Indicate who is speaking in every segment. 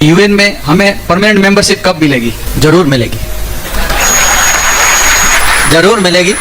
Speaker 1: UN में हमें permanent membership कब मिलेगी? जरूर मिलेगी, जरूर मिलेगी।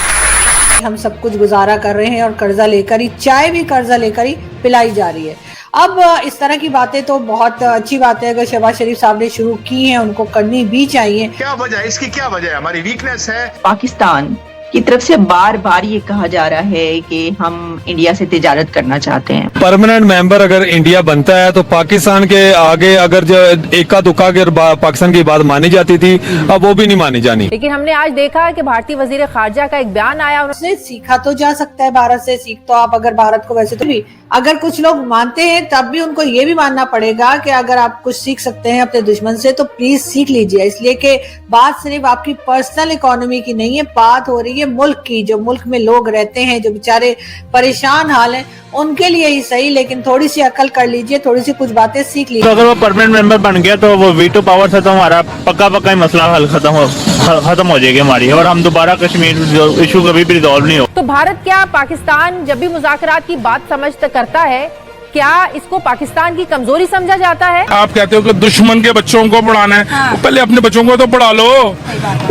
Speaker 2: हम सब कुछ गुजारा कर रहे हैं और कर्जा लेकर ही, चाय भी कर्जा लेकर ही पिलाई जा रही है। अब इस तरह की बातें तो बहुत अच्छी बात है, अगर शहबाज शरीफ साहब ने शुरू की हैं उनको करनी भी चाहिए।
Speaker 3: क्या वजह है इसकी? क्या वजह है? हमारी वीकनेस है।
Speaker 4: पाकिस्तान की तरफ से बार बार ये कहा जा रहा है कि हम इंडिया से तिजारत करना चाहते हैं।
Speaker 5: परमानेंट मेंबर अगर इंडिया बनता है तो पाकिस्तान के आगे अगर जो एका दुक्का अगर पाकिस्तान की बात मानी जाती थी, अब वो भी नहीं मानी जानी।
Speaker 6: लेकिन हमने आज देखा कि भारतीय वजीर खारजा का एक बयान आया,
Speaker 2: उसने सीखा तो जा सकता है भारत से। सीख तो आप अगर भारत को वैसे तो भी अगर कुछ लोग मानते हैं तब भी उनको ये भी मानना पड़ेगा कि अगर आप कुछ सीख सकते हैं अपने दुश्मन से तो प्लीज सीख लीजिए। इसलिए कि बात सिर्फ आपकी पर्सनल इकोनॉमी की नहीं है, बात हो रही है मुल्क की। जो मुल्क में लोग रहते हैं, जो बेचारे परेशान हाल हैं, उनके लिए ही सही, लेकिन थोड़ी सी अकल कर लीजिए, थोड़ी सी कुछ बातें सीख लीजिए।
Speaker 7: तो अगर वो परमानेंट मेंबर बन गया तो वो वीटो पावर से तो हमारा पक्का ही मसला हल खत्म हो जाएगी हमारी, और हम दोबारा कश्मीर इशू कभी भी रिजॉल्व नहीं हो।
Speaker 6: तो भारत क्या पाकिस्तान जब भी मुज़ाकरात की बात करता है, क्या इसको पाकिस्तान की कमजोरी समझा जाता है?
Speaker 8: आप कहते हो कि दुश्मन के बच्चों को पढ़ाना है, हाँ। तो पहले अपने बच्चों को तो पढ़ा लो।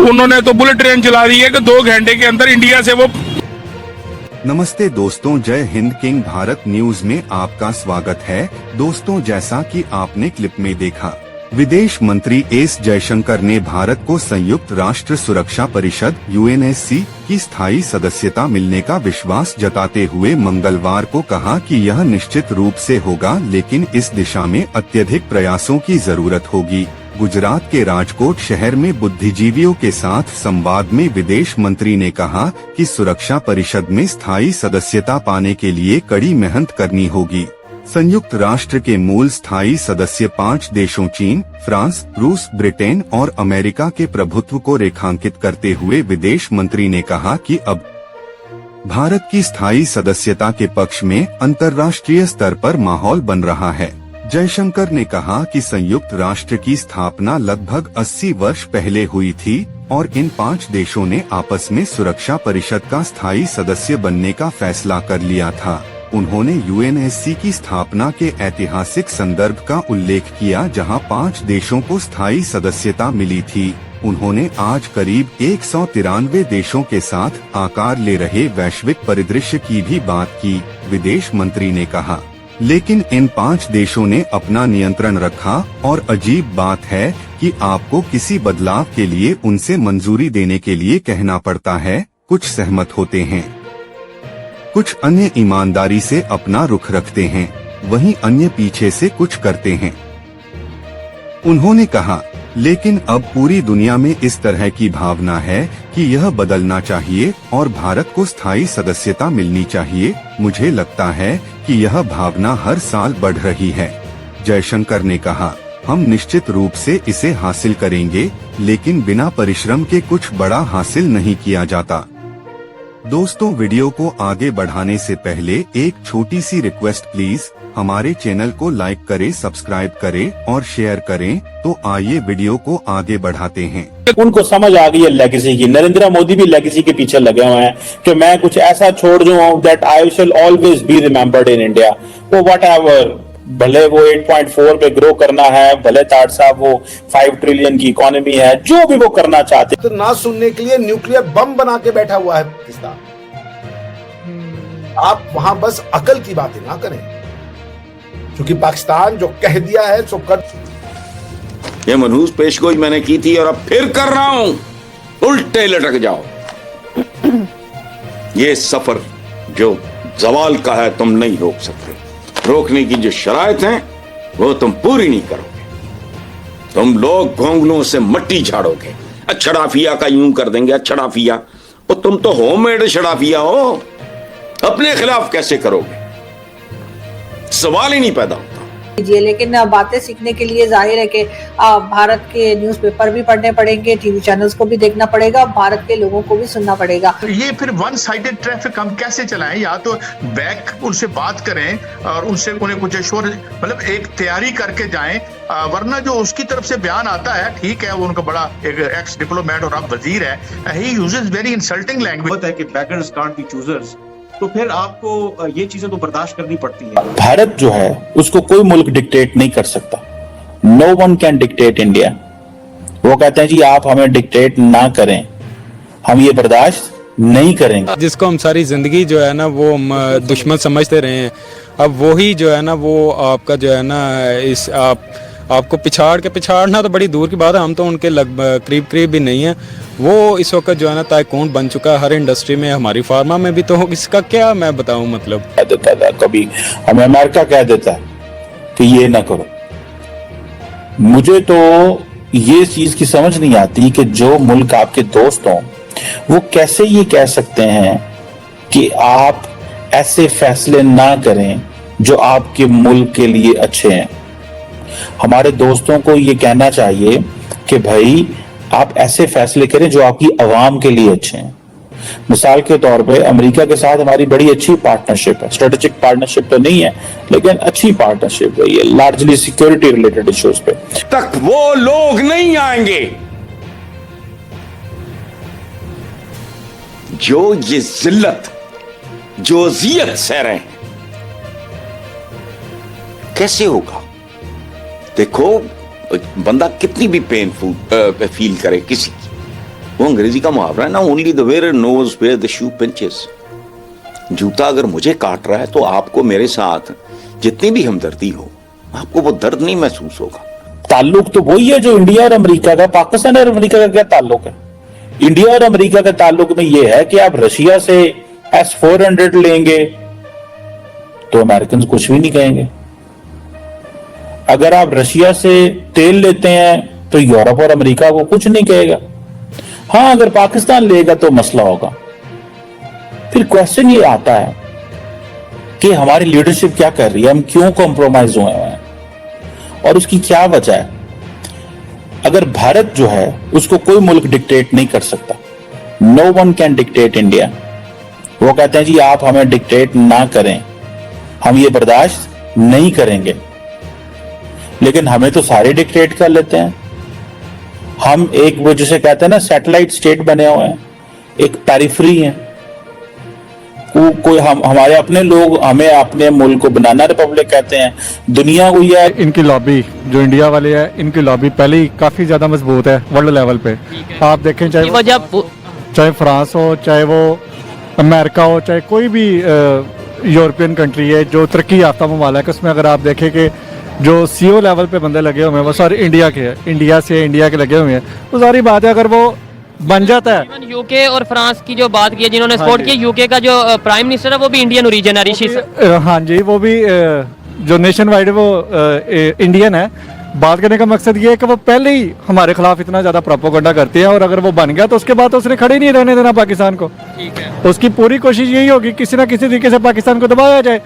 Speaker 8: उन्होंने तो बुलेट ट्रेन चला दी है कि 2 घंटे के अंदर इंडिया से वो।
Speaker 9: नमस्ते दोस्तों, जय हिंद। किंग भारत न्यूज में आपका स्वागत है। दोस्तों, जैसा कि आपने क्लिप में देखा, विदेश मंत्री एस जयशंकर ने भारत को संयुक्त राष्ट्र सुरक्षा परिषद यूएनएससी की स्थायी सदस्यता मिलने का विश्वास जताते हुए मंगलवार को कहा कि यह निश्चित रूप से होगा, लेकिन इस दिशा में अत्यधिक प्रयासों की जरूरत होगी। गुजरात के राजकोट शहर में बुद्धिजीवियों के साथ संवाद में विदेश मंत्री ने कहा कि सुरक्षा परिषद में स्थायी सदस्यता पाने के लिए कड़ी मेहनत करनी होगी। संयुक्त राष्ट्र के मूल स्थायी सदस्य 5 देशों चीन, फ्रांस, रूस, ब्रिटेन और अमेरिका के प्रभुत्व को रेखांकित करते हुए विदेश मंत्री ने कहा कि अब भारत की स्थायी सदस्यता के पक्ष में अंतर्राष्ट्रीय स्तर पर माहौल बन रहा है। जयशंकर ने कहा कि संयुक्त राष्ट्र की स्थापना लगभग 80 वर्ष पहले हुई थी और इन 5 देशों ने आपस में सुरक्षा परिषद का स्थायी सदस्य बनने का फैसला कर लिया था। उन्होंने यूएनएससी की स्थापना के ऐतिहासिक संदर्भ का उल्लेख किया, जहां 5 देशों को स्थायी सदस्यता मिली थी। उन्होंने आज करीब 193 देशों के साथ आकार ले रहे वैश्विक परिदृश्य की भी बात की। विदेश मंत्री ने कहा, लेकिन इन 5 देशों ने अपना नियंत्रण रखा और अजीब बात है कि आपको किसी बदलाव के लिए उनसे मंजूरी देने के लिए कहना पड़ता है। कुछ सहमत होते हैं, कुछ अन्य ईमानदारी से अपना रुख रखते हैं, वहीं अन्य पीछे से कुछ करते हैं। उन्होंने कहा, लेकिन अब पूरी दुनिया में इस तरह की भावना है कि यह बदलना चाहिए और भारत को स्थायी सदस्यता मिलनी चाहिए। मुझे लगता है कि यह भावना हर साल बढ़ रही है। जयशंकर ने कहा, हम निश्चित रूप से इसे हासिल करेंगे, लेकिन बिना परिश्रम के कुछ बड़ा हासिल नहीं किया जाता। दोस्तों, वीडियो को आगे बढ़ाने से पहले एक छोटी सी रिक्वेस्ट, प्लीज हमारे चैनल को लाइक करें, सब्सक्राइब करें और शेयर करें। तो आइए वीडियो को आगे बढ़ाते हैं।
Speaker 7: उनको समझ आ गई है लेगेसी की। नरेंद्र मोदी भी लेगेसी के पीछे लगे हुए हैं कि मैं कुछ ऐसा छोड़ दूं that I shell always be remembered in India. वो व्हाटएवर, भले वो 8.4 पे ग्रो करना है, भले ताड़ साहब वो 5 ट्रिलियन की इकोनॉमी है, जो भी वो करना चाहते
Speaker 3: तो ना सुनने के लिए न्यूक्लियर बम बना के बैठा हुआ है पाकिस्तान। आप वहां बस अकल की बातें ना करें, क्योंकि पाकिस्तान जो कह दिया है सो कर।
Speaker 10: ये मनहूस पेशगोई मैंने की थी और अब फिर कर रहा हूं, उल्टे लटक जाओ। ये सफर जो जवाल का है तुम नहीं रोक सकते। रोकने की जो शराइत हैं वो तुम पूरी नहीं करोगे। तुम लोग घोंगनों से मट्टी झाड़ोगे। छड़ाफिया का यूं कर देंगे, छड़ाफिया। और तुम तो होममेड छड़ाफिया हो, अपने खिलाफ कैसे करोगे? सवाल ही नहीं पैदा होता।
Speaker 2: लेकिन बातें सीखने के लिए जाहिर है कि भारत के न्यूज़पेपर भी पढ़ने पड़ेंगे, टीवी चैनल्स को भी देखना पड़ेगा, भारत के लोगों को भी सुनना पड़ेगा।
Speaker 3: तो ये फिर वन साइडेड ट्रैफिक हम कैसे चलाएं? या तो बैक उनसे बात करें और उनसे उन्हें कुछ एश्योर, मतलब एक तैयारी करके जाएं, वरना जो उसकी तरफ से बयान आता है, ठीक है वो उनका बड़ा एक एक्स डिप्लोमेट और अब वजीर है, he uses very insulting language है कि बेगर्स कांट बी चूजर्स। तो फिर आपको ये चीजें तो बर्दाश्त करनी पड़ती हैं।
Speaker 7: भारत जो है उसको कोई मुल्क डिक्टेट नहीं कर सकता। No one can dictate India. वो कहते हैं जी आप हमें डिक्टेट ना करें, हम ये बर्दाश्त नहीं करेंगे।
Speaker 5: जिसको हम सारी जिंदगी जो है ना वो हम दुश्मन समझते रहे हैं, अब वही जो है ना वो आपका जो है ना इस आपको पिछाड़ना तो बड़ी दूर की बात है, हम तो उनके करीब भी नहीं है। वो इस वक्त जो है ना टाइकून बन चुका है हर इंडस्ट्री में, हमारी फार्मा में भी। तो इसका क्या मैं बताऊं, मतलब
Speaker 7: कह देता था कभी हमें अमेरिका कह देता है कि ये ना करो। मुझे तो ये चीज की समझ नहीं आती कि जो मुल्क आपके दोस्त हों वो कैसे ये कह सकते हैं कि आप ऐसे फैसले ना करें जो आपके मुल्क के लिए अच्छे हैं। हमारे दोस्तों को ये कहना चाहिए कि भाई आप ऐसे फैसले करें जो आपकी आवाम के लिए अच्छे हैं। मिसाल के तौर पे अमेरिका के साथ हमारी बड़ी अच्छी पार्टनरशिप है, स्ट्रेटेजिक पार्टनरशिप तो नहीं है लेकिन अच्छी पार्टनरशिप है, ये लार्जली सिक्योरिटी रिलेटेड इश्यूज पे।
Speaker 10: तक वो लोग नहीं आएंगे जो ये जिल्लत जो अजियत सह रहे हैं। कैसे होगा? देखो बंदा कितनी भी पेनफुल फील करे किसी की, वो अंग्रेजी का मुहावरा है ना, only the wearer knows where the shoe pinches. जूता अगर मुझे काट रहा है तो आपको मेरे साथ जितनी भी हमदर्दी हो आपको वो दर्द नहीं महसूस होगा।
Speaker 7: ताल्लुक तो वही है जो इंडिया और अमेरिका का। पाकिस्तान और अमेरिका का क्या ताल्लुक है? इंडिया और अमेरिका के ताल्लुक में यह है कि आप रशिया से S-400 लेंगे तो अमेरिकन कुछ भी नहीं कहेंगे। अगर आप रशिया से तेल लेते हैं तो यूरोप और अमेरिका को कुछ नहीं कहेगा। हाँ, अगर पाकिस्तान लेगा तो मसला होगा। फिर क्वेश्चन ये आता है कि हमारी लीडरशिप क्या कर रही है, हम क्यों कॉम्प्रोमाइज हुए हैं और उसकी क्या वजह है। अगर भारत जो है उसको कोई मुल्क डिक्टेट नहीं कर सकता, no one can dictate India. वो कहते हैं जी आप हमें डिक्टेट ना करें, हम ये बर्दाश्त नहीं करेंगे। लेकिन हमें तो सारे डिक्टेट कर लेते हैं। हम एक वो जिसे कहते हैं ना सैटेलाइट स्टेट बने हुए हैं, एक पेरिफेरी है। कोई हमारे अपने लोग हमें अपने मुल्क को बनाना रिपब्लिक कहते हैं, दुनिया को यह
Speaker 5: इनकी लॉबी जो इंडिया वाले है, इनकी लॉबी पहले ही काफी ज्यादा मजबूत है वर्ल्ड लेवल पे। आप देखें चाहे फ्रांस हो, चाहे वो अमेरिका हो, चाहे कोई भी यूरोपियन कंट्री है जो तरक्की याफ्ता ममालिक है, उसमें अगर आप देखें कि जो CEO लेवल पे बंदे लगे हुए हैं वो सारे इंडिया के हैं, इंडिया के लगे हुए हैं। तो सारी बात है अगर वो बन जाता है।
Speaker 11: यूके और फ्रांस की जो बात की है जिन्होंने सपोर्ट किया, यूके का जो प्राइम मिनिस्टर है वो भी इंडियन ओरिजिन है, ऋषि।
Speaker 5: हाँ जी, वो भी जो नेशन वाइड वो इंडियन है। बात करने का मकसद ये है कि वो पहले ही हमारे खिलाफ इतना ज्यादा प्रोपेगेंडा करते हैं और अगर वो बन गया तो उसके बाद तो उसने खड़े नहीं रहने देना पाकिस्तान को। उसकी पूरी कोशिश यही होगी किसी ना किसी तरीके से पाकिस्तान को दबाया जाए।